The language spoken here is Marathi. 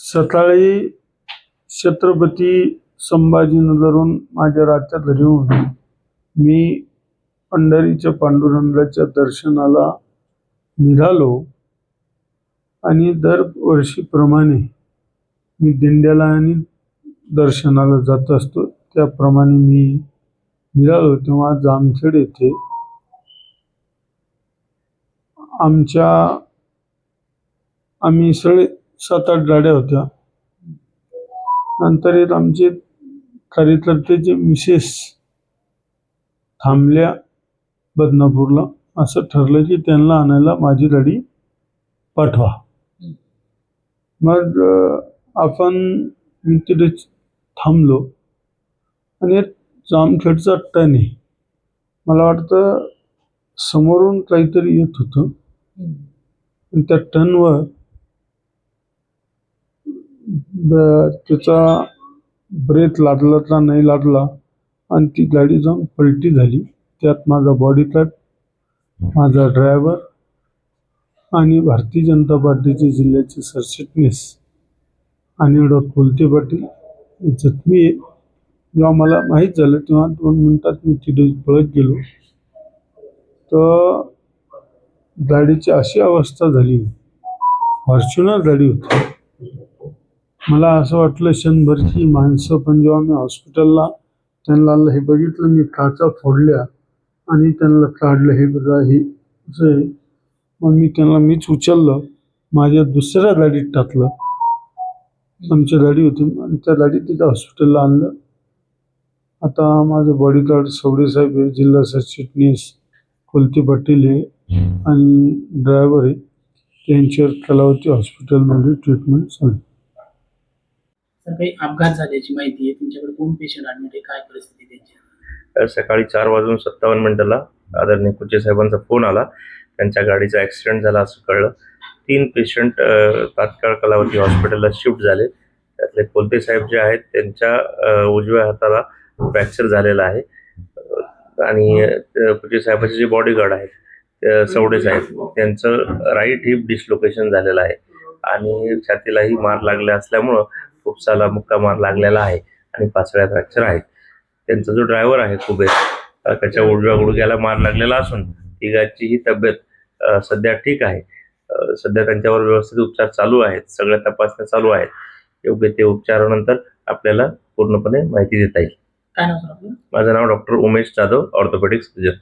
सकाळी छत्रपती संभाजीनगरहून माझ्या रातच्या घरी येऊन मी पंढरीच्या पांडुरंगाच्या दर्शनाला निघालो आणि दरवर्षीप्रमाणे मी दिंड्याला आणि दर्शनाला जात असतो. त्याप्रमाणे मी निघालो तेव्हा जामखेड येथे आम्ही सगळे 7-8 गाड्या होत्या. नंतर एक आमचे कार्यकर्त्याचे मिसेस थांबल्या बदनापूरला. असं ठरलं की त्यांना आणायला माझी गाडी पाठवा. मग मी तिथे थांबलो आणि एक जामखेडचा टर्न आहे. मला वाटतं समोरून काहीतरी येत होतं. त्या टर्नवर त्याचा ब्रेक लागला का नाही लागला आणि ती गाडी जाऊन पलटी झाली. त्यात माझा बॉडीगार्ड, माझा ड्रायव्हर आणि भारतीय जनता पार्टीचे जिल्ह्याचे सरचिटणीस आणि कोलते पाटील जखमी आहे. जेव्हा मला माहीत झालं तेव्हा 2 मिनिटात मी तिथे पळत गेलो. तर गाडीची अशी अवस्था झाली, फॉर्च्युनर गाडी होती. मला असं वाटलं क्षणभर की माणसं, पण जेव्हा मी हॉस्पिटलला त्यांना हे बघितलं, मी काचा फोडल्या आणि त्यांना काढलं. हे बघा, हे असं आहे. मग मीच उचललं, माझ्या दुसऱ्या गाडीत टाकलं. आमची गाडी होती आणि त्या गाडीत तिथं हॉस्पिटलला आणलं. आता माझं बॉडीगार्ड सवडे साहेब आहे, जिल्हा सरचिटणीस कोलते पाटील आहे आणि ड्रायव्हर आहे. त्यांच्यावर कलावती हॉस्पिटलमध्ये ट्रीटमेंट चालू. तर काही अपघात झाल्याची माहिती आहे तुमच्याकडे? कोण पेशंट ऍडमिट आहे, काय परिस्थिती त्यांची? सकाळी 4:57 आदरणीय कुचे साहेबांचा फोन आला. त्यांच्या गाडीचा ॲक्सिडेंट झाला असं कळलं. 3 पेशंट तात्काळ कलावती हॉस्पिटलला शिफ्ट झाले. त्यातले कोलते साहेब जे आहेत त्यांच्या उजव्या हाताला फ्रॅक्चर झालेला आहे आणि कुचे साहेबाचे जे बॉडीगार्ड आहेत सवडे साहेब, त्यांचं राईट हिप डिस्लोकेशन झालेलं आहे आणि छातीलाही मार लागला असल्यामुळं फुफ्साला मुक्का मार लागलेला आहे आणि पाचव्या फ्रॅक्चर आहेत. त्यांचा जो ड्रायव्हर आहे कुबेर, त्याच्या उजव्या गुडघ्याला मार लागलेला असून तिघांचीही तब्येत सध्या ठीक आहे. सध्या त्यांच्यावर व्यवस्थित उपचार चालू आहेत. सगळ्या तपासण्या चालू आहेत. योग्य ते उपचारानंतर आपल्याला पूर्णपणे माहिती देता येईल. काय नाव सर आपलं? माझं नाव doctor Umesh Jadhav, orthopaedic surgeon.